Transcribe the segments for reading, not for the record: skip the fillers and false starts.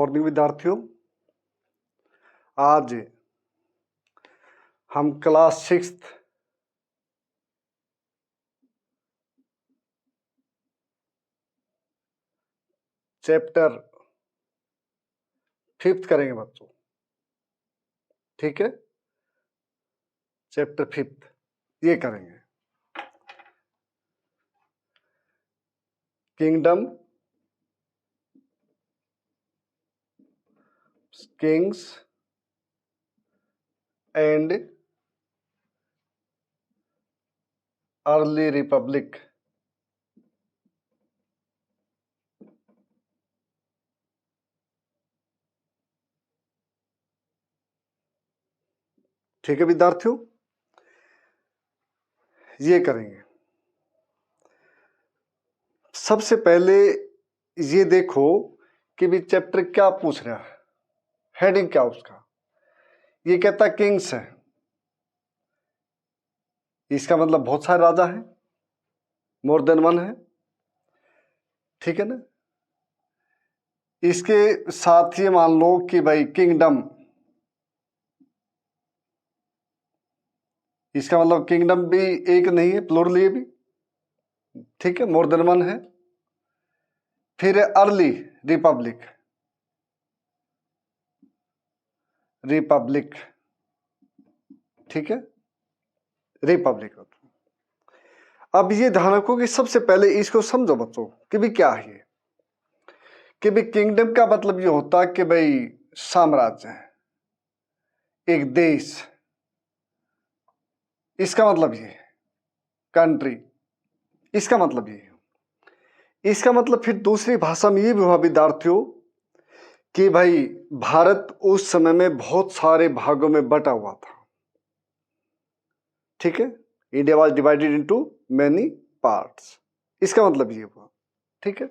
Morning विद्यार्थियों। आज हम क्लास 6 चैप्टर 5 करेंगे बच्चों। ठीक है, चैप्टर 5 ये करेंगे, kingdom, Kings and early Republic. ठीक है विद्यार्थियों, ये करेंगे। सबसे पहले ये देखो कि भी चैप्टर क्या पूछ रहा है, हेडिंग क्या उसका। ये कहता है किंग्स है, इसका मतलब बहुत सारे राजा हैं, मोर देन वन है। ठीक है ना। इसके साथ ही मान लो कि भाई किंगडम, इसका मतलब किंगडम भी एक नहीं है, प्लूरल ये भी। ठीक है, मोर देन वन है। फिर अर्ली रिपब्लिक, रिपब्लिक। ठीक है, रिपब्लिक। अब ये ध्यान रखो कि सबसे पहले इसको समझो बच्चों कि भी क्या है ये। कि भी किंगडम का मतलब ये होता है कि भाई साम्राज्य है, एक देश, इसका मतलब ये है। कंट्री, इसका मतलब ये है। इसका मतलब फिर दूसरी भाषा में ये भी हुआ विद्यार्थियों कि भाई भारत उस समय में बहुत सारे भागों में बटा हुआ था। ठीक है, India was divided into many parts, इसका मतलब ये हुआ। ठीक है,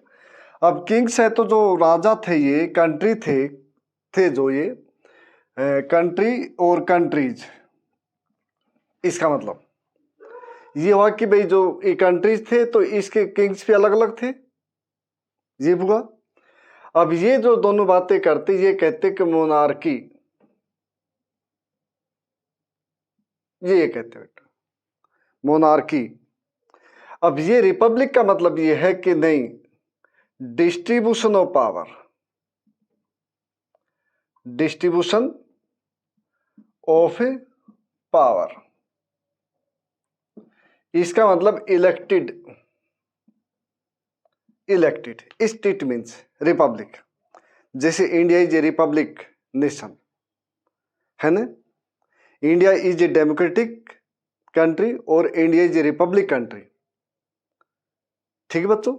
अब किंग्स है तो जो राजा थे ये कंट्री थे जो ये कंट्री और कंट्रीज, इसका मतलब ये हुआ कि भाई जो ये कंट्रीज थे तो इसके किंग्स भी अलग अलग थे, ये हुआ। अब ये जो दोनों बातें करते ये कहते कि मोनार्की, ये कहते बेटा मोनार्की। अब ये रिपब्लिक का मतलब ये है कि नहीं, distribution of power, distribution of power, इसका मतलब elected, elected state means republic. जैसे India is a republic nation है ना, India is a democratic country और India is a republic country. ठीक है बच्चों,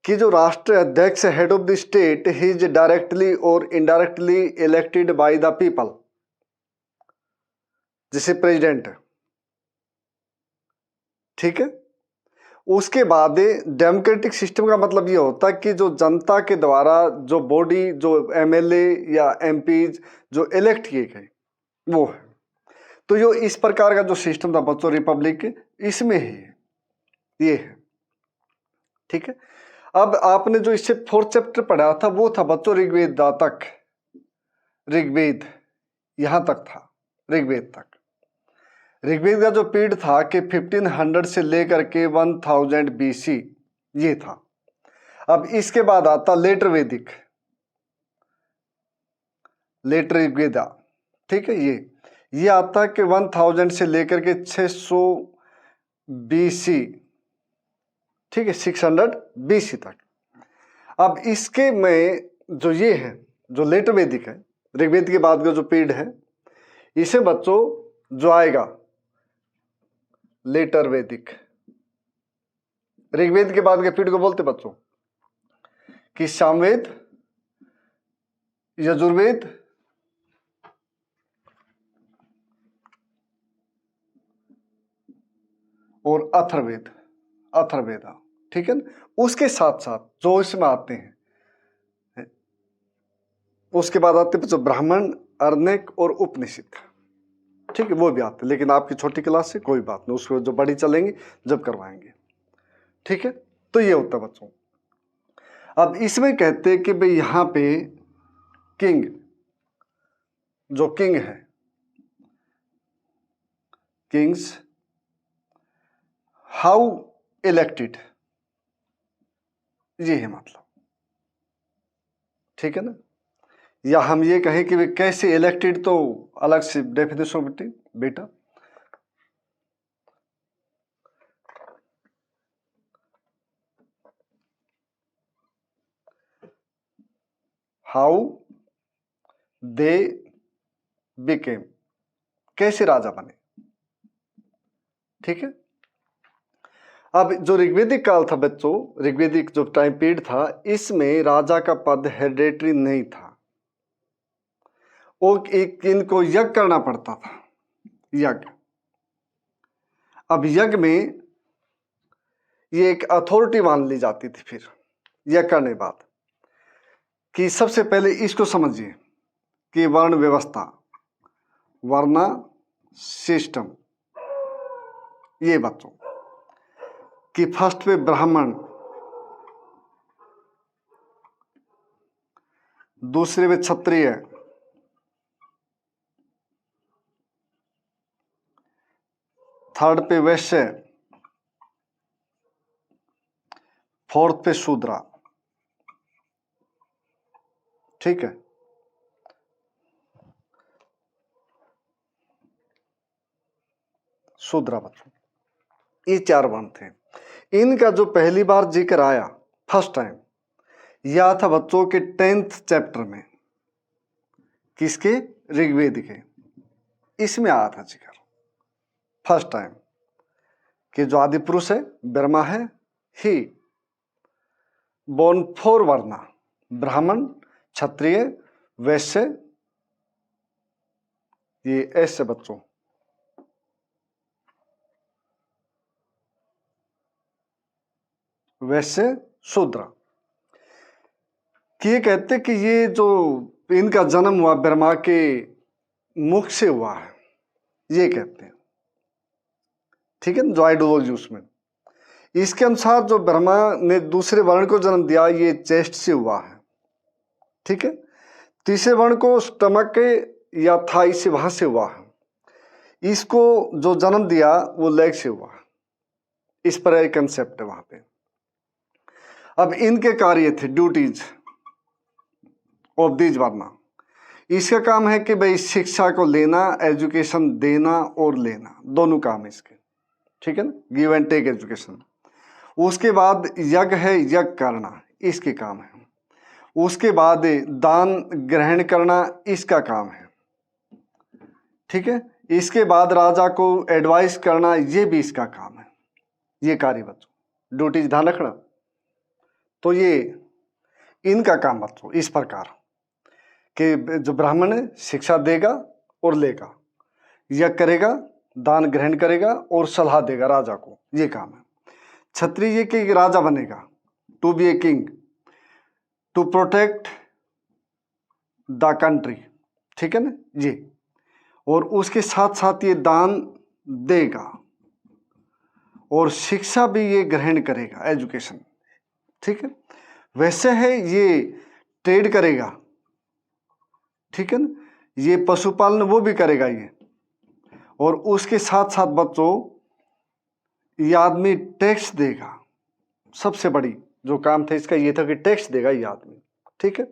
कि जो राष्ट्र अध्यक्ष हेड ऑफ द स्टेट ही इज डायरेक्टली और indirectly elected by the people, जैसे प्रेसिडेंट। ठीक है, उसके बाद डेमोक्रेटिक सिस्टम का मतलब ये होता है कि जो जनता के द्वारा जो बॉडी, जो एमएलए या एमपीज जो इलेक्ट किए गए वो है। तो जो इस प्रकार का जो सिस्टम था बच्चों रिपब्लिक, इसमें ही ये है। ठीक है, अब आपने जो इससे 4th चैप्टर पढ़ा था वो था बच्चों ऋग्वेद तक, ऋग्वेद यहां तक था, ऋग्वेद तक। ऋग्वेद का जो पीरियड था कि 1500 से लेकर के 1000 BC ये था। अब इसके बाद आता लेटर वैदिक, लेटर ऋग्वेदा। ठीक है, ये आता है कि 1000 से लेकर के 600 BC। ठीक है, 600 BC तक। अब इसके में जो ये है, जो लेटर वैदिक है, ऋग्वेद के बाद का जो पीरियड है, इसे बच्चों जो आएगा लेटर वैदिक। ऋग्वेद के बाद के पीरियड को बोलते बच्चों कि सामवेद, यजुर्वेद, और अथर्ववेद, अथर्ववेदा। ठीक है ना, उसके साथ साथ जो इसमें आते हैं, उसके बाद आते हैं ब्राह्मण, अर्णक और उपनिषद। ठीक है, वो भी आते हैं, लेकिन आपकी छोटी क्लास से कोई बात नहीं, उसको जो बड़ी चलेंगी जब करवाएंगे। ठीक है, तो ये होता है बच्चों। अब इसमें कहते हैं कि भाई यहाँ पे किंग, जो किंग है, किंग्स हाउ इलेक्टेड, ये है मतलब, ठीक है ना। या हम ये कहें कि वे कैसे इलेक्टेड, तो अलग से डेफिनेशन बेटा। हाउ दे बिकेम, कैसे राजा बने, ठीक है। अब जो ऋग्वेदिक काल था बच्चों, ऋग्वेदिक जो टाइम पीरियड था, इसमें राजा का पद हेरिडेटरी नहीं था। वो एक इनको यज्ञ करना पड़ता था, यज्ञ। अब यज्ञ में ये एक अथॉरिटी मान ली जाती थी फिर यज्ञ करने के बाद, कि सबसे पहले इसको समझिए कि वर्ण व्यवस्था, वर्ना सिस्टम, ये बच्चों कि फर्स्ट पे ब्राह्मण, दूसरे पे क्षत्रिय, थर्ड पे वैश्य, फोर्थ पे शूद्रा, ठीक है। शूद्रा बच्चों, ये 4 वर्ण थे। इनका जो पहली बार जिक्र आया फर्स्ट टाइम, यह था बच्चों के 10th चैप्टर में, किसके, ऋग्वेद के, इसमें आया था जिक्र फर्स्ट टाइम कि जो आदि पुरुष है ब्रह्मा है, ही बोर्न 4 वर्णा, ब्राह्मण, क्षत्रिय, वैश्य, ये ऐसे बच्चों, वैश्य, शूद्र, कि ये कहते कि ये जो इनका जन्म हुआ ब्रह्मा के मुख से हुआ है, ये कहते हैं, ठीक है ना, जो आइडियोलॉजी उसमें। इसके अनुसार जो ब्रह्मा ने दूसरे वर्ण को जन्म दिया, ये चेस्ट से हुआ है, ठीक है। तीसरे वर्ण को स्टमक के या थाई से, वहां से हुआ है। इसको जो जन्म दिया वो लेग से हुआ, इस पर एक कंसेप्ट है वहां पे। अब इनके कार्य थे, ड्यूटीज ऑफ दीज वर्णा, इसका काम है कि भाई शिक्षा को लेना, एजुकेशन देना और लेना, दोनों काम है इसके, ठीक है ना, गिव एंड टेक एजुकेशन। उसके बाद यज्ञ है, यज्ञ करना, इसके काम है। उसके बाद दान ग्रहण करना, इसका काम है, ठीक है। इसके बाद राजा को एडवाइस करना, ये भी इसका काम है, ये कार्य बच्चों, ड्यूटीज ध्यान रखना। तो ये इनका काम बच्चों इस प्रकार कि जो ब्राह्मण है शिक्षा देगा और लेगा, यज्ञ करेगा, दान ग्रहण करेगा और सलाह देगा राजा को, ये काम है। क्षत्रिय ये कि राजा बनेगा, to be a king, to protect the country, ठीक है ना, ये। और उसके साथ साथ ये दान देगा और शिक्षा भी ये ग्रहण करेगा, एजुकेशन, ठीक है। वैसे है ये ट्रेड करेगा, ठीक है ना, ये पशुपालन वो भी करेगा ये। और उसके साथ साथ बच्चों ये आदमी टैक्स देगा, सबसे बड़ी जो काम था इसका ये था कि टैक्स देगा ये आदमी, ठीक है।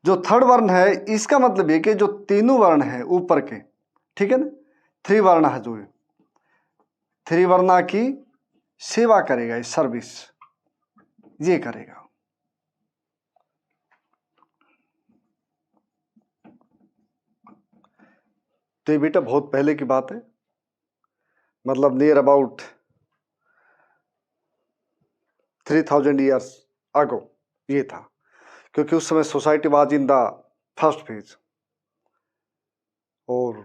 जो थर्ड वर्ण है, इसका मतलब ये कि जो तीनों वर्ण है ऊपर के, ठीक है ना, 3 वर्ण है, जो 3 वर्णा की सेवा करेगा, सर्विस ये करेगा। तो ये बेटा बहुत पहले की बात है, मतलब नियर अबाउट 3000 ईयर्स अगो ये था, क्योंकि उस समय society was in the first phase. और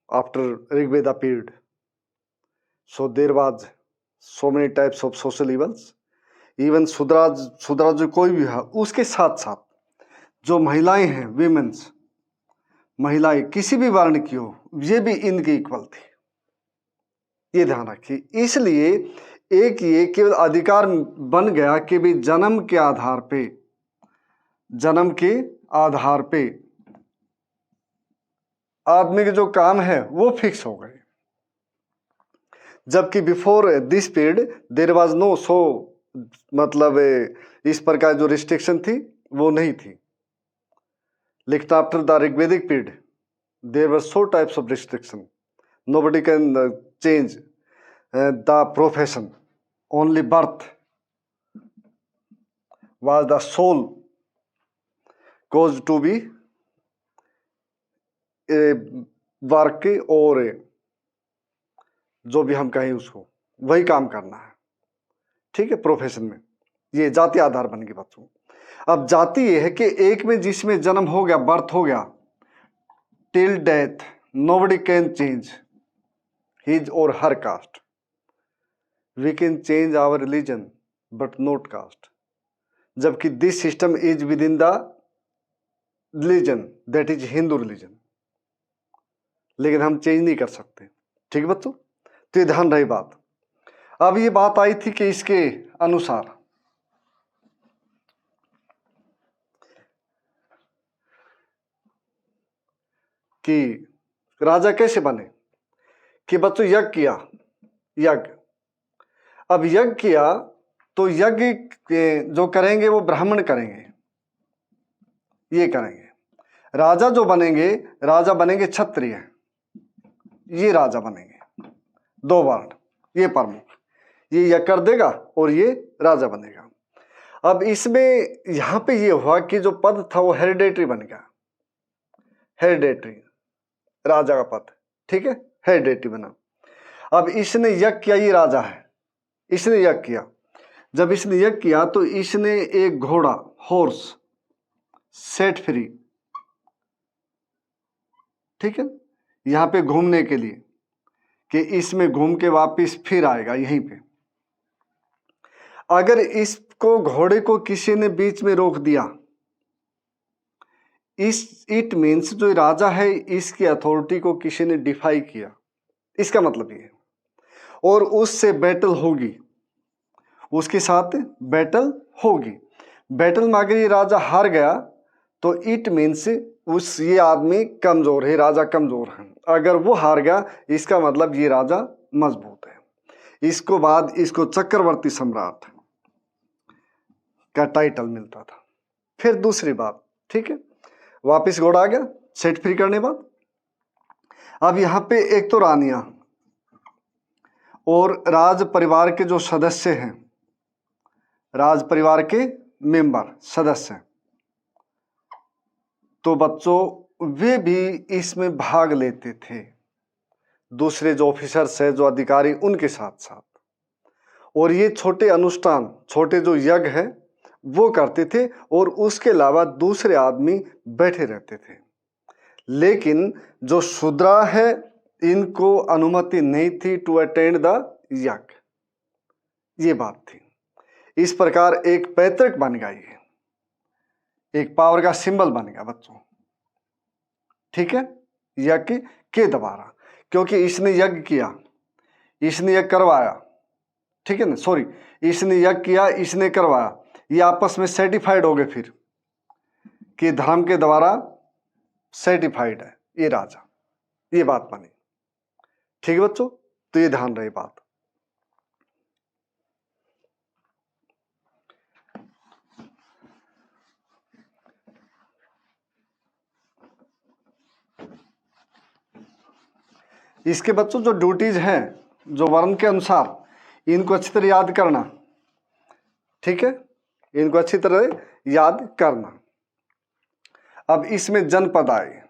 after Rigveda period, so there was so many types of social evils, even Shudras जो कोई भी है, उसके साथ साथ जो महिलाएं हैं, वीमेंस, महिलाएं किसी भी वर्ण की हो, ये भी इनके इक्वल थी, ये ध्यान रखिए। इसलिए एक ये केवल अधिकार बन गया कि भी जन्म के आधार पे आदमी के जो काम है वो फिक्स हो गए, जबकि before this period there was no so, मतलब इस प्रकार जो रिस्ट्रिक्शन थी वो नहीं थी। लेकिन after the Rigvedic period there were so types of restriction, nobody can change the profession, only birth was the sole cause to be a work, और जो भी हम कहें उसको वही काम करना है, ठीक है, प्रोफेशन में। ये जाति आधार बन गई बच्चों। अब जाति ये है कि एक में जिसमें जन्म हो गया, बर्थ हो गया, till death nobody can change his or her caste. We can change our religion but not caste. जबकि this system is with in the religion, that is Hindu religion, लेकिन हम चेंज नहीं कर सकते, ठीक है बच्चों। तो ये ध्यान रही बात। अब ये बात आई थी कि इसके अनुसार कि राजा कैसे बने, कि बच्चों यज्ञ किया, यज्ञ, अब यज्ञ किया तो यज्ञ जो करेंगे वो ब्राह्मण करेंगे, ये करेंगे। राजा जो बनेंगे, राजा बनेंगे क्षत्रिय, ये राजा बनेंगे, दो वर्ण, ये प्रमुख, ये यज्ञ कर देगा और ये राजा बनेगा। अब इसमें यहां पे ये हुआ कि जो पद था वो हेरिडेटरी बन गया, हेरिडेटरी, राजा का पद, ठीक है, हेरिडेटरी बना। अब इसने यज्ञ किया, ये राजा है, इसने यज्ञ किया। जब इसने यज्ञ किया तो इसने एक घोड़ा, हॉर्स, सेट फ्री, ठीक है, यहां पे घूमने के लिए, कि इसमें घूम के वापिस फिर आएगा यहीं पे। अगर इसको, घोड़े को किसी ने बीच में रोक दिया, इट मीन्स जो राजा है इसकी अथॉरिटी को किसी ने डिफाई किया, इसका मतलब ये है, और उससे बैटल होगी, उसके साथ बैटल होगी। बैटल में अगर ये राजा हार गया तो इट मीन्स ये आदमी कमजोर है, राजा कमजोर है। अगर वो हार गया इसका मतलब ये राजा मजबूत है। इसको बाद इसको चक्रवर्ती सम्राट का टाइटल मिलता था। फिर दूसरी बात, ठीक है, वापिस घोड़ा आ गया सेट फ्री करने बाद। अब यहां पे एक तो रानियां और राज परिवार के जो सदस्य हैं, राज परिवार के मेंबर, सदस्य, तो बच्चों वे भी इसमें भाग लेते थे, दूसरे जो ऑफिसर्स है, जो अधिकारी, उनके साथ साथ। और ये छोटे अनुष्ठान, छोटे जो यज्ञ है वो करते थे, और उसके अलावा दूसरे आदमी बैठे रहते थे। लेकिन जो शूद्रा है इनको अनुमति नहीं थी टू अटेंड द यज्ञ, ये बात थी। इस प्रकार एक पैतृक बन गया, ये एक पावर का सिंबल बन गया बच्चों, ठीक है, यज्ञ के द्वारा, क्योंकि इसने यज्ञ किया, इसने यज्ञ करवाया, ठीक है ना, सॉरी, इसने यज्ञ किया, इसने करवाया, ये आपस में सर्टिफाइड हो गए फिर कि धर्म के द्वारा सर्टिफाइड है ये राजा, ये बात बनी, ठीक है बच्चों। तो ये ध्यान रहे बात। इसके बच्चों जो ड्यूटीज हैं, जो वर्ण के अनुसार, इनको अच्छी तरह याद करना, ठीक है, इनको अच्छी तरह याद करना। अब इसमें जनपद आए,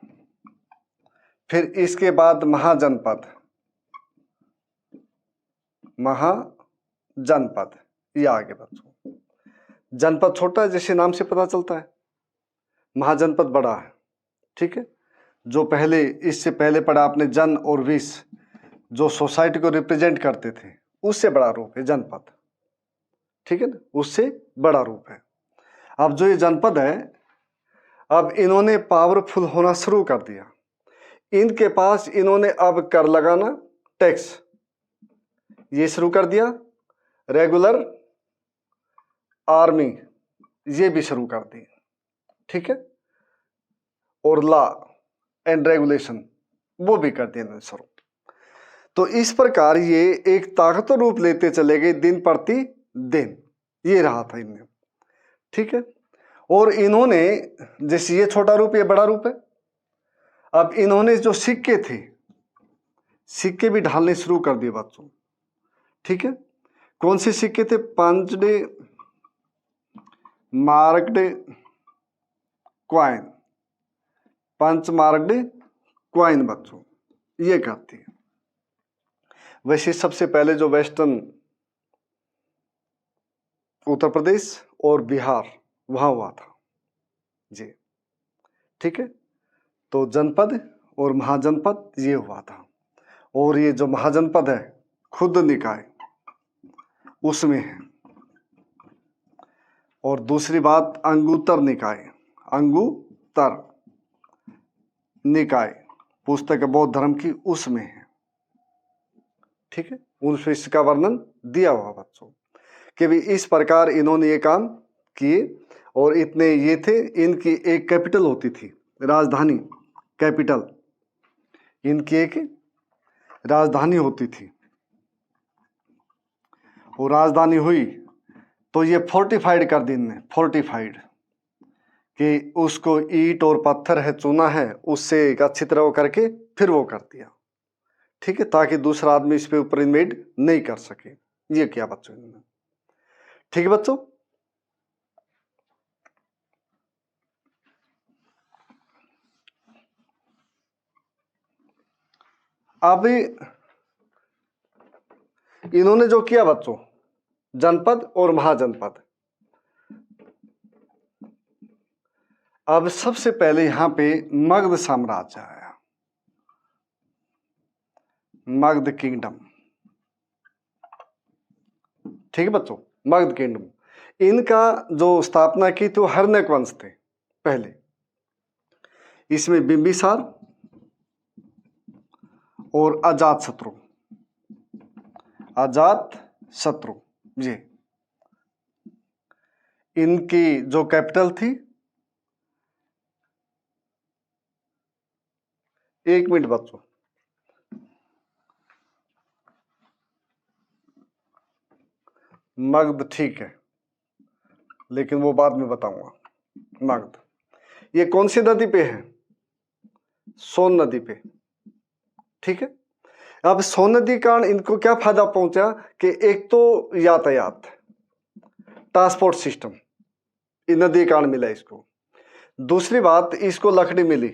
फिर इसके बाद महाजनपद, महाजनपद, ये आगे बच्चों। जनपद छोटा है जैसे नाम से पता चलता है, महाजनपद बड़ा है, ठीक है। जो पहले, इससे पहले पढ़ा आपने जन और विस, जो सोसाइटी को रिप्रेजेंट करते थे, उससे बड़ा रूप है जनपद, ठीक है ना, उससे बड़ा रूप है। अब जो ये जनपद है, अब इन्होंने पावरफुल होना शुरू कर दिया। इनके पास इन्होंने अब कर लगाना, टैक्स, ये शुरू कर दिया। रेगुलर आर्मी ये भी शुरू कर दी, ठीक है। और लॉ एंड रेगुलेशन वो भी कर दिया इन्होंने शुरू। तो इस प्रकार ये एक ताकतवर रूप लेते चले गए दिन प्रति दिन, ये रहा था इनमें। ठीक है, और इन्होंने जैसे ये छोटा रूप ये बड़ा रूप है, अब इन्होंने जो सिक्के थे सिक्के भी ढालने शुरू कर दिए बच्चों। ठीक है, कौन से सिक्के थे? पंचडे, मार्कडे क्वाइन, पंच मार्कडे क्वाइन बच्चों, ये करती है। वैसे सबसे पहले जो वेस्टर्न उत्तर प्रदेश और बिहार वहां हुआ था जी। ठीक है, तो जनपद और महाजनपद ये हुआ था, और ये जो महाजनपद है खुद निकाय उसमें है। और दूसरी बात अंगुत्तर निकाय, अंगुत्तर निकाय पुस्तक है बौद्ध धर्म की, उसमें है। ठीक है, उसमें इसका वर्णन दिया हुआ बच्चों कि भी इस प्रकार इन्होंने ये काम किए। और इतने ये थे, इनकी एक कैपिटल होती थी, राजधानी, कैपिटल, इनकी एक राजधानी होती थी। और राजधानी हुई तो ये फोर्टिफाइड कर दी इनने, फोर्टिफाइड कि उसको ईंट और पत्थर है चुना है उससे एक अच्छी तरह वो करके फिर वो कर दिया। ठीक है, ताकि दूसरा आदमी इस पे ऊपर इन्वेड नहीं कर सके। ये किया बच्चों इन्होंने। ठीक है बच्चों, अब इन्होंने जो किया बच्चों जनपद और महाजनपद, अब सबसे पहले यहां पे मगध साम्राज्य आया, मगध किंगडम। ठीक है बच्चों, मगध किंगडम, इनका जो स्थापना की तो हर्णक वंश थे पहले। इसमें बिंबिसार और अजात शत्रु, अजात शत्रु ये इनकी जो कैपिटल थी। एक मिनट बच्चों, मगध ठीक है, लेकिन वो बाद में बताऊंगा। मगध ये कौन सी नदी पे है? सोन नदी पे। ठीक है, अब सोन नदी का इनको क्या फायदा पहुंचा कि एक तो यातायात, ट्रांसपोर्ट सिस्टम इन नदी कारण मिला इसको। दूसरी बात इसको लकड़ी मिली।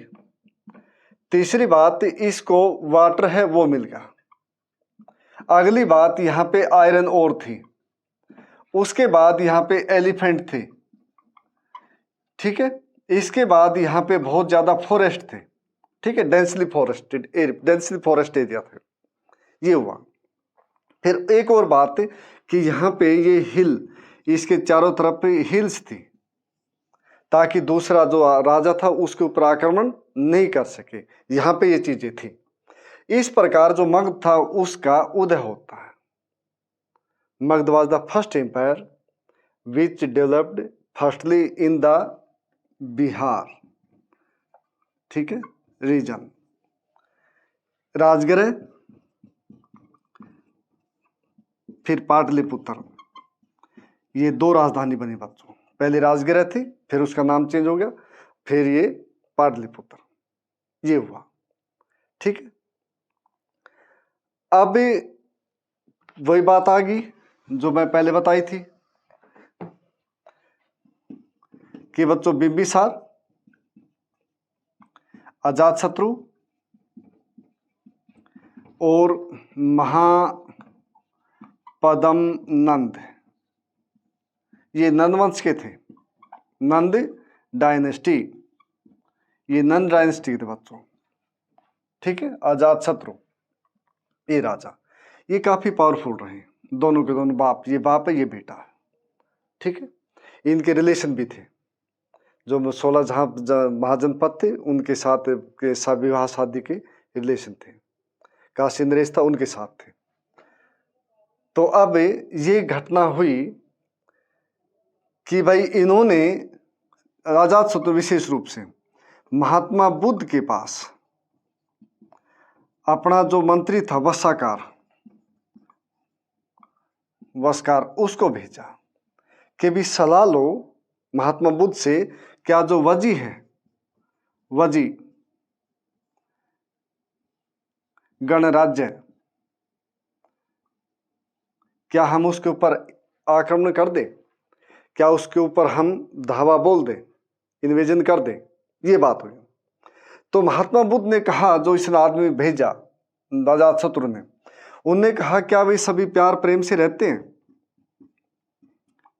तीसरी बात इसको वाटर है वो मिल गया। अगली बात यहाँ पे आयरन ओर थी। उसके बाद यहाँ पे एलिफेंट थे। ठीक है, इसके बाद यहाँ पे बहुत ज्यादा फॉरेस्ट थे। ठीक है, डेंसली फॉरेस्ट एरिया थे। ये हुआ। फिर एक और बात कि यहाँ पे ये हिल, इसके चारों तरफ पे हिल्स थी ताकि दूसरा जो राजा था उसके ऊपर आक्रमण नहीं कर सके। यहाँ पे ये चीजें थी। इस प्रकार जो मगध था उसका उदय होता है। Magadha was the first empire which developed firstly in the Bihar. ठीक है, रीजन राजगृह, फिर पाटलिपुत्र, ये दो राजधानी बनी बच्चों। पहले राजगृह थी, फिर उसका नाम चेंज हो गया, फिर ये पाटलिपुत्र, ये हुआ। ठीक है, अब वही बात आ गई जो मैं पहले बताई थी कि बच्चों बिंबिसार, अजातशत्रु और महापद्म नंद, ये नंद वंश के थे, नंद डायनेस्टी, ये नंद डायनेस्टी थे बच्चों। ठीक है, अजातशत्रु ये राजा, ये काफी पावरफुल रहे, दोनों के दोनों बाप, ये बाप है ये बेटा है। ठीक है, इनके रिलेशन भी थे। जो 16 जहां महाजनपद थे उनके साथ के विवाह शादी के रिलेशन थे, काशी नरेश था उनके साथ थे। तो अब ये घटना हुई कि भाई इन्होंने अजातशत्रु विशेष रूप से महात्मा बुद्ध के पास अपना जो मंत्री था वस्कार उसको भेजा कि भी सलाह लो महात्मा बुद्ध से, क्या जो वजी है, वजी गणराज्य, क्या हम उसके ऊपर आक्रमण कर दें, क्या उसके ऊपर हम धावा बोल दें, इन्वेजन कर दें। ये बात हुई। तो महात्मा बुद्ध ने कहा, जो इस आदमी भेजा अजातशत्रु ने, उनने कहा क्या वे सभी प्यार प्रेम से रहते हैं,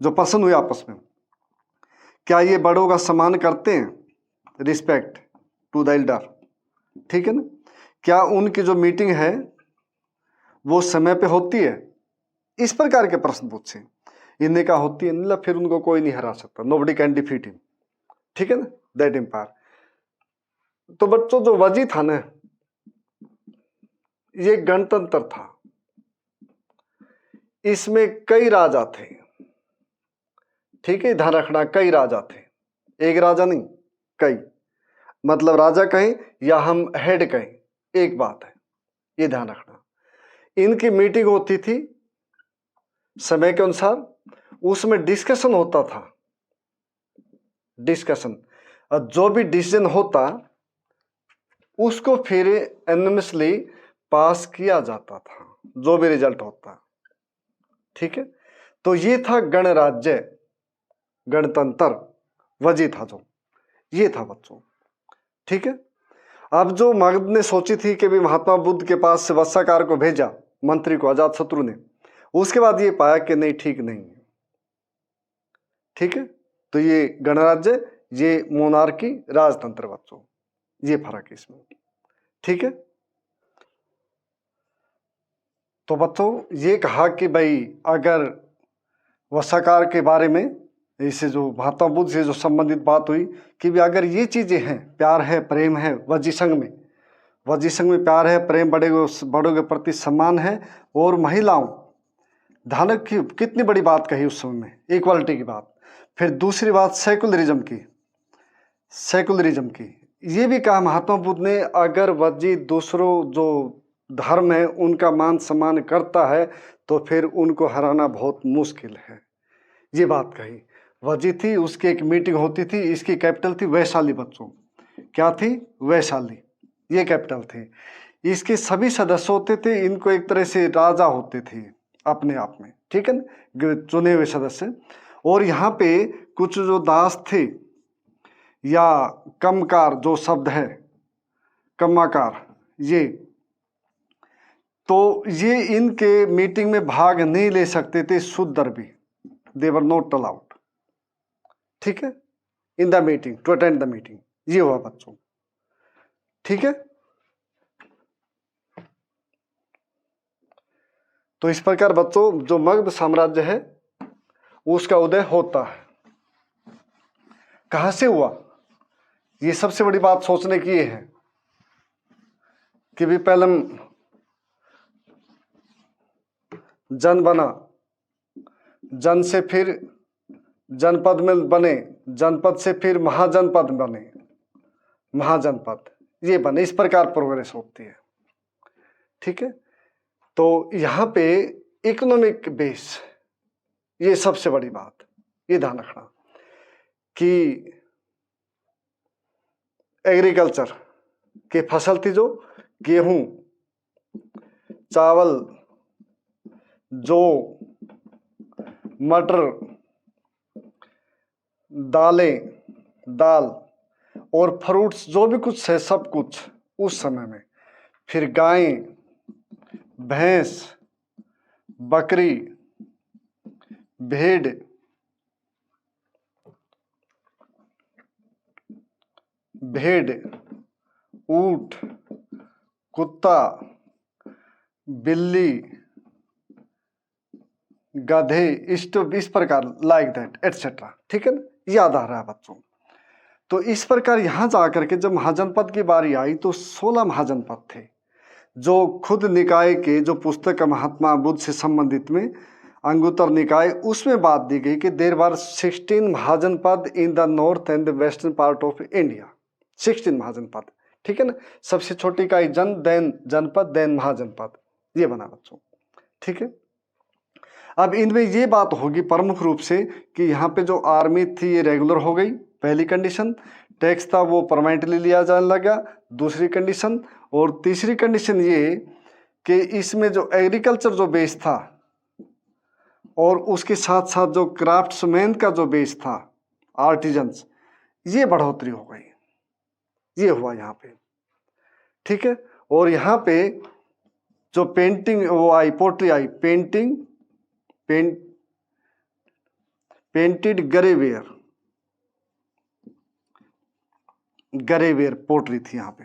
जो पसंद हुए आपस में? क्या ये बड़ों का सम्मान करते हैं, रिस्पेक्ट टू द एल्डर, ठीक है ना? क्या उनकी जो मीटिंग है वो समय पे होती है? इस प्रकार के प्रश्न पूछे। इनने कहा होती है, नहीं, फिर उनको कोई नहीं हरा सकता, नोबडी कैन डिफीट हिम, ठीक है ना, दैट एम्पायर। तो बच्चों जो वजी था ना, ये गणतंत्र था, इसमें कई राजा थे, ठीक है, ध्यान रखना, कई राजा थे, एक राजा नहीं, कई, मतलब राजा कहें या हम हेड कहें, एक बात है, ये ध्यान रखना। इनकी मीटिंग होती थी समय के अनुसार, उसमें डिस्कशन होता था, डिस्कशन, और जो भी डिसीजन होता उसको फिर एनोनिमसली पास किया जाता था, जो भी रिजल्ट होता, ठीक है। तो ये था गणराज्य, गणतंत्र, वजी था जो, ये था बच्चों, ठीक है। अब जो मगध ने सोची थी कि भी महात्मा बुद्ध के पास से वत्साकार को भेजा, मंत्री को, अजातशत्रु ने, उसके बाद ये पाया कि नहीं, ठीक नहीं है, ठीक है। तो ये गणराज्य, ये मोनार्की, राजतंत्र बच्चों, ये फर्क है इसमें, ठीक है। तो बच्चों ये कहा कि भाई अगर वत्साकार के बारे में, इससे जो महात्मा बुद्ध से जो संबंधित बात हुई कि भी अगर ये चीजें हैं, प्यार है, प्रेम है, वजी संघ में प्यार है, प्रेम, बड़ों के प्रति सम्मान है, और महिलाओं, ध्यान की कितनी बड़ी बात कही उस समय में, इक्वालिटी की बात। फिर दूसरी बात सेकुलरिज्म की, ये भी कहा महात्मा बुद्ध ने, अगर वजी दूसरों जो धर्म है उनका मान सम्मान करता है तो फिर उनको हराना बहुत मुश्किल है, ये बात कही। वजी थी, उसकी एक मीटिंग होती थी, इसकी कैपिटल थी वैशाली बच्चों, क्या थी, वैशाली, ये कैपिटल थी। इसके सभी सदस्य होते थे, इनको एक तरह से राजा होते थे अपने आप में, ठीक है ना, चुने हुए सदस्य। और यहाँ पे कुछ जो दास थे या कमकार जो शब्द है, कम्माकार, ये, तो ये इनके मीटिंग में भाग नहीं ले सकते थे, शूद्र भी, दे वर नॉट अलाउड, ठीक है, in the meeting, to attend the meeting, ये हुआ बच्चों, ठीक है। तो इस प्रकार बच्चों जो मगध साम्राज्य है उसका उदय होता है। कहां से हुआ, ये सबसे बड़ी बात सोचने की ये है कि भी पहले जन बना, जन से फिर जनपद में बने, जनपद से फिर महाजनपद बने, महाजनपद ये बने, इस प्रकार प्रोग्रेस होती है, ठीक है। तो यहाँ पे इकोनॉमिक बेस, ये सबसे बड़ी बात, ये ध्यान रखना कि एग्रीकल्चर की फसल थी, जो गेहूं, चावल, जौ, मटर, दाल और फ्रूट्स, जो भी कुछ है सब कुछ उस समय में। फिर गायें, भैंस, बकरी, भेड़, ऊंट, कुत्ता, बिल्ली, गधे, इस प्रकार, लाइक दैट एटसेट्रा, ठीक है ना, याद आ रहा है बच्चों। तो इस प्रकार यहां जाकर के जब महाजनपद की बारी आई तो 16 महाजनपद थे, जो खुद निकाय के जो पुस्तक महात्मा बुद्ध से संबंधित में अंगुत्तर निकाय, उसमें बात दी गई कि there were 16 mahajanapada in the north and the western part of India, 16 mahajanapada, ठीक है ना। सबसे छोटी इकाई जन, देन जनपद, देन महाजनपद, ये बना बच्चों। ठीक है, अब इनमें ये बात होगी प्रमुख रूप से कि यहाँ पे जो आर्मी थी ये रेगुलर हो गई, पहली कंडीशन। टैक्स था वो परमानेंटली लिया जाने लगा, दूसरी कंडीशन। और तीसरी कंडीशन ये कि इसमें जो एग्रीकल्चर जो बेस था और उसके साथ साथ जो क्राफ्ट्समैन का जो बेस था, आर्टिजन्स, ये बढ़ोतरी हो गई, ये हुआ यहाँ पे। ठीक है, और यहाँ पे जो पेंटिंग वो आई, पोट्री आई, पेंटेड गरेवेयर पोट्री थी यहाँ पे,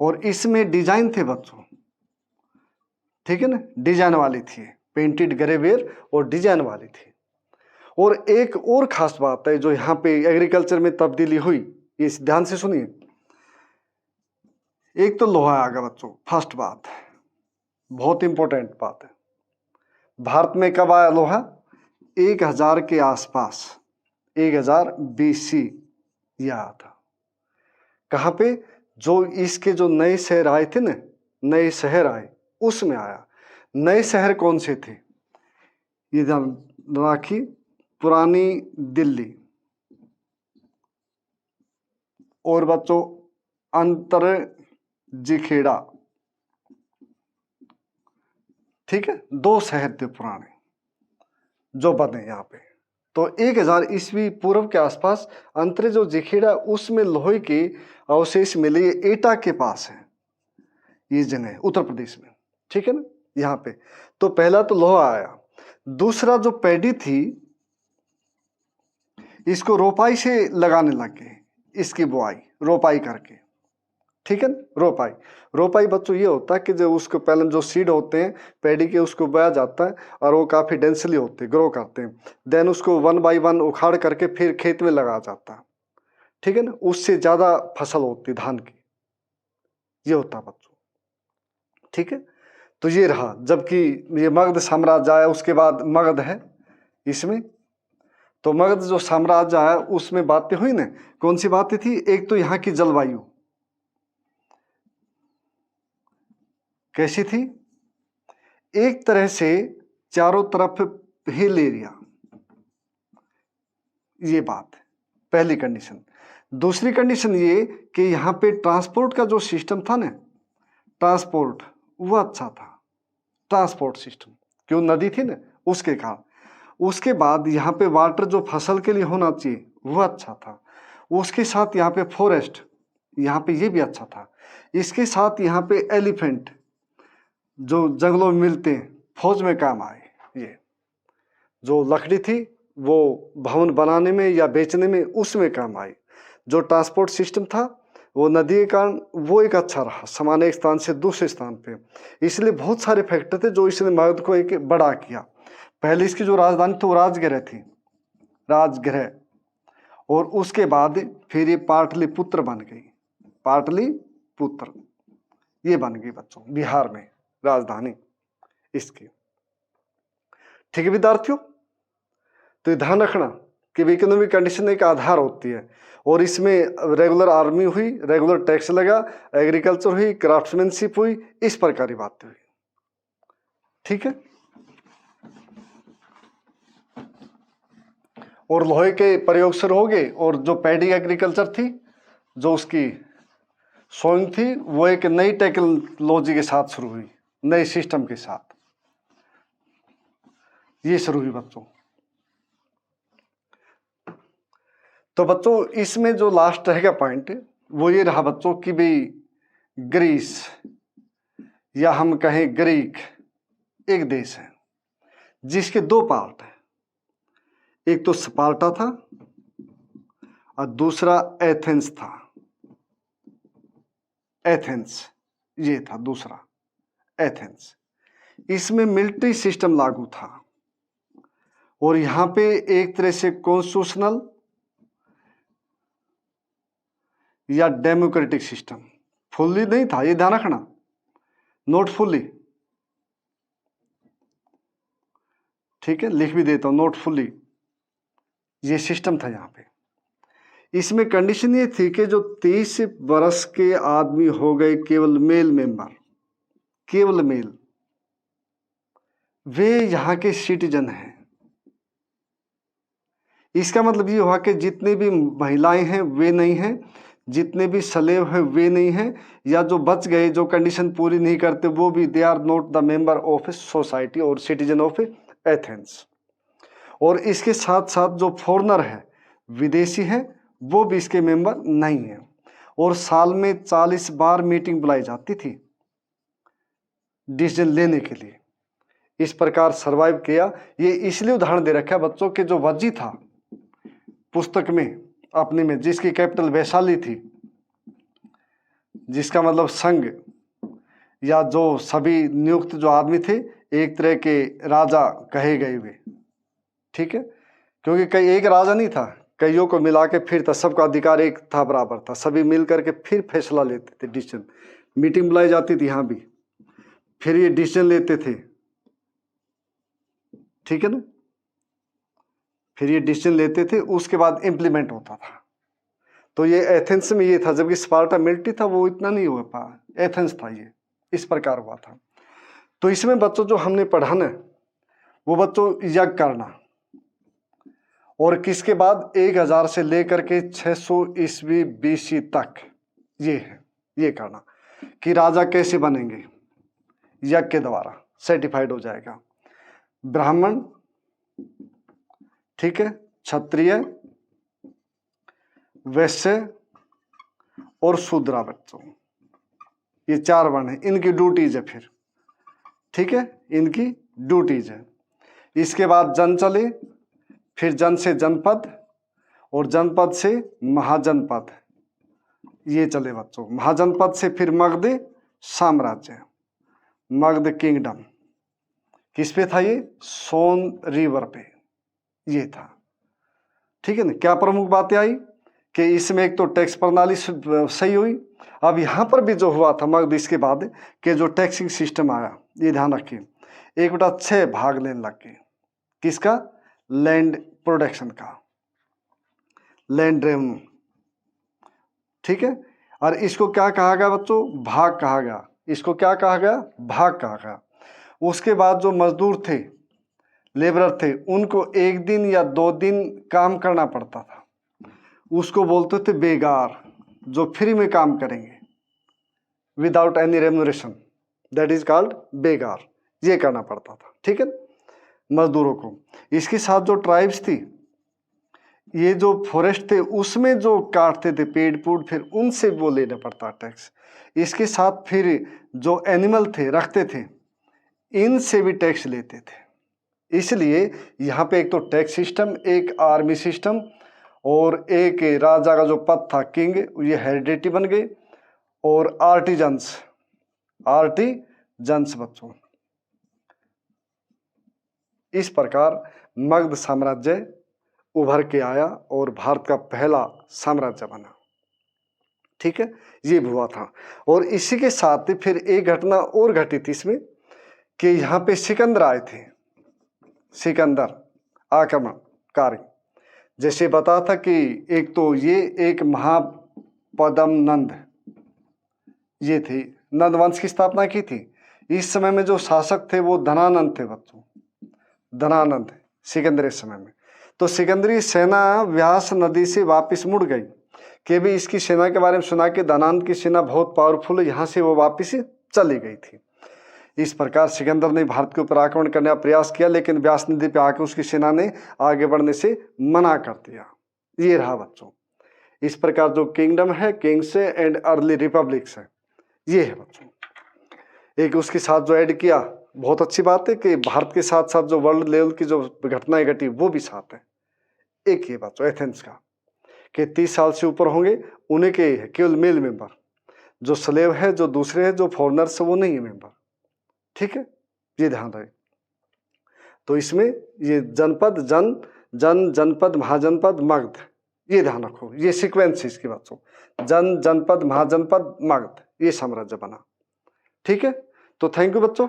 और इसमें डिजाइन थे बच्चों। ठीक है ना, डिजाइन वाली थी, पेंटेड गरेवेयर और डिजाइन वाली थी। और एक और खास बात है जो यहाँ पे एग्रीकल्चर में तब्दीली हुई, ये ध्यान से सुनिए। एक तो लोहा आ गया बच्चों, फर्स्ट बात, बहुत इंपॉर्टेंट बात है। भारत में कब आया लोहा? 1000 के आसपास, 1000 BC यह आया था। कहाँ पे? जो इसके जो नए शहर आए थे ना, नए शहर आए, उसमें आया। नए शहर कौन से थे? ये ध्यान राखिए, पुरानी दिल्ली और बच्चों अंतरजिखेड़ा। ठीक है, 2 शहर थे पुराने जो बने यहाँ पे। तो 1000 ईस्वी पूर्व के आसपास अंतरे जो जिखेड़ा, उसमें लोहे के अवशेष मिले। ये एटा के पास है ये जगह, उत्तर प्रदेश में। ठीक है ना, यहाँ पे। तो पहला तो लोहा आया। दूसरा जो पैडी थी, इसको रोपाई से लगाने लगे, इसकी बुआई रोपाई करके। ठीक है ना, रोपाई बच्चों ये होता है कि जो उसको पहले जो सीड होते हैं पैडी के, उसको बोया जाता है और वो काफ़ी डेंसली होते हैं, ग्रो करते हैं। देन उसको 1 बाय 1 उखाड़ करके फिर खेत में लगाया जाता है। ठीक है ना, उससे ज़्यादा फसल होती धान की, ये होता है बच्चों। ठीक है, तो ये रहा। जबकि ये मगध साम्राज्य आया, उसके बाद मगध है इसमें। तो मगध जो साम्राज्य आया उसमें बातें हुई ना, कौन सी बातें थी? एक तो यहाँ की जलवायु कैसी थी? एक तरह से चारों तरफ हिल एरिया, ये बात है पहली कंडीशन। दूसरी कंडीशन ये कि यहाँ पे ट्रांसपोर्ट का जो सिस्टम था ना, ट्रांसपोर्ट वो अच्छा था, ट्रांसपोर्ट सिस्टम, क्यों? नदी थी ना, उसके कारण। उसके बाद यहाँ पे वाटर जो फसल के लिए होना चाहिए वो अच्छा था। उसके साथ यहाँ पे फॉरेस्ट, यहाँ पे ये भी अच्छा था। इसके साथ यहाँ पे एलिफेंट जो जंगलों में मिलते हैं, फौज में काम आए। ये जो लकड़ी थी वो भवन बनाने में या बेचने में, उसमें काम आई। जो ट्रांसपोर्ट सिस्टम था वो नदी के कारण वो एक अच्छा रहा, सामान एक स्थान से दूसरे स्थान पे। इसलिए बहुत सारे फैक्टर थे जो इसने मगध को एक बड़ा किया। पहले इसकी जो राजधानी थी वो राजगृह थी, राजगृह। और उसके बाद फिर ये पाटलिपुत्र बन गई, पाटलिपुत्र ये बन गई बच्चों, बिहार में राजधानी इसकी। ठीक है विद्यार्थियों, तो ध्यान रखना कि इकोनॉमिक कंडीशन एक आधार होती है, और इसमें रेगुलर आर्मी हुई, रेगुलर टैक्स लगा, एग्रीकल्चर हुई, क्राफ्ट्समैनशिप हुई, इस प्रकार की बातें हुई। ठीक है, और लोहे के प्रयोग शुरू हो गए। और जो पैडी एग्रीकल्चर थी, जो उसकी सोइंग थी, वो एक नई टेक्नोलॉजी के साथ शुरू हुई, नए सिस्टम के साथ ये शुरू हुई बच्चों। तो बच्चों इसमें जो लास्ट रहेगा पॉइंट वो ये रहा बच्चों कि भाई ग्रीस या हम कहें ग्रीक एक देश है जिसके 2 पार्ट हैं। एक तो स्पार्टा था और दूसरा एथेंस था। एथेंस ये था दूसरा, एथेंस। इसमें मिलिट्री सिस्टम लागू था, और यहाँ पे एक तरह से कॉन्स्टिट्यूशनल या डेमोक्रेटिक सिस्टम, फुल्ली नहीं था, ये ध्यान रखना, नॉट फुल्ली। ठीक है, लिख भी देता हूं, नॉट फुल्ली ये सिस्टम था यहाँ पे। इसमें कंडीशन ये थी कि जो 30 वर्ष के आदमी हो गए, केवल मेल मेंबर, केवल मेल, वे यहाँ के सिटीजन हैं। इसका मतलब ये हुआ कि जितने भी महिलाएं हैं वे नहीं हैं, जितने भी स्लेव हैं वे नहीं हैं, या जो बच गए जो कंडीशन पूरी नहीं करते वो भी they are not the member of a society और सिटीजन ऑफ एथेंस। और इसके साथ साथ जो फॉरेनर है, विदेशी हैं, वो भी इसके मेंबर नहीं हैं। और साल में 40 बार मीटिंग बुलाई जाती थी डिसीजन लेने के लिए। इस प्रकार सरवाइव किया। ये इसलिए उदाहरण दे रखा है बच्चों के जो वजी था पुस्तक में अपने में, जिसकी कैपिटल वैशाली थी, जिसका मतलब संघ या जो सभी नियुक्त जो आदमी थे एक तरह के राजा कहे गए वे, ठीक है, क्योंकि कई एक राजा नहीं था, कईयों को मिला के फिर था, सबका अधिकार एक था, बराबर था, सभी मिल करके फिर फैसला लेते थे, डिसीजन, मीटिंग बुलाई जाती थी यहाँ भी, फिर ये डिसीजन लेते थे, ठीक है ना, फिर ये डिसीजन लेते थे, उसके बाद इम्प्लीमेंट होता था। तो ये एथेंस में ये था, जबकि स्पार्टा मिलिट्री था वो इतना नहीं हो पाया, एथेंस था ये, इस प्रकार हुआ था। तो इसमें बच्चों जो हमने पढ़ा ना, वो बच्चों यज्ञ करना, और किसके बाद 1000 से लेकर के 600 ईस्वी BC तक ये है, ये करना कि राजा कैसे बनेंगे, यज्ञ के द्वारा सर्टिफाइड हो जाएगा। ब्राह्मण, ठीक है, क्षत्रिय, वैश्य और शूद्रा बच्चों, ये 4 वर्ण है, इनकी ड्यूटीज है फिर, ठीक है, इनकी ड्यूटीज है। इसके बाद जन चले, फिर जन से जनपद, और जनपद से महाजनपद, ये चले बच्चों। महाजनपद से फिर मगध साम्राज्य, मगध किंगडम, किस पे था ये, सोन रिवर पे ये था, ठीक है ना। क्या प्रमुख बातें आई कि इसमें एक तो टैक्स प्रणाली सही हुई। अब यहाँ पर भी जो हुआ था मगध इसके बाद कि जो टैक्सिंग सिस्टम आया, ये ध्यान रखिए, 1/6 भाग लेने लग गए, किसका, लैंड प्रोडक्शन का, लैंड रेवेन्यू, ठीक है। और इसको क्या कहा गया बच्चों, भाग कहा गया, इसको क्या कहा गया, भाग कहा गया। उसके बाद जो मजदूर थे, लेबरर थे, उनको 1 दिन या 2 दिन काम करना पड़ता था, उसको बोलते थे बेगार, जो फ्री में काम करेंगे without any remuneration, that is called begar, ये करना पड़ता था, ठीक है, मजदूरों को। इसके साथ जो ट्राइब्स थी, ये जो फॉरेस्ट थे उसमें जो काटते थे पेड़ पूड़, फिर उनसे वो लेना पड़ता टैक्स। इसके साथ फिर जो एनिमल थे रखते थे, इनसे भी टैक्स लेते थे। इसलिए यहाँ पे एक तो टैक्स सिस्टम, एक आर्मी सिस्टम, और एक राजा का जो पद था किंग, ये हेरिडिटी बन गए, और आर्टिजन्स बच्चों। इस प्रकार मगध साम्राज्य उभर के आया और भारत का पहला साम्राज्य बना, ठीक है, ये हुआ था। और इसी के साथ फिर एक घटना और घटी थी इसमें कि यहाँ पे सिकंदर आए थे, सिकंदर आक्रमणकारी। जैसे बता था कि एक तो ये एक महापद्म नंद, ये थे, नंद वंश की स्थापना की थी। इस समय में जो शासक थे वो धनानंद थे बच्चों, धनानंद सिकंदरी समय में। तो सिकंदरी सेना व्यास नदी से वापस मुड़ गई, कि भी इसकी सेना के बारे में सुना कि धनानंद की सेना बहुत पावरफुल है, यहाँ से वो वापस चली गई थी। इस प्रकार सिकंदर ने भारत के ऊपर आक्रमण करने का प्रयास किया, लेकिन व्यास नदी पे आकर उसकी सेना ने आगे बढ़ने से मना कर दिया। ये रहा बच्चों। इस प्रकार जो किंगडम है, किंग्स एंड अर्ली रिपब्लिक्स है, ये है बच्चों। एक उसके साथ जो ऐड किया, बहुत अच्छी बात है कि भारत के साथ साथ जो वर्ल्ड लेवल की जो घटनाएं घटी वो भी साथ है। एक ये बच्चों एथेंस का कि 30 साल से ऊपर होंगे उन्हें के केवल मेल मेंबर, जो स्लेव है, जो दूसरे है, जो फॉरेनर्स है, वो नहीं है मेंबर, ठीक है, ये ध्यान रहे। तो इसमें ये जनपद, जनपद, महाजनपद, मगध, ये ध्यान रखो, ये सीक्वेंस है इसकी बच्चों। जनपद, महाजनपद, मगध, ये साम्राज्य बना, ठीक है। तो थैंक यू बच्चों।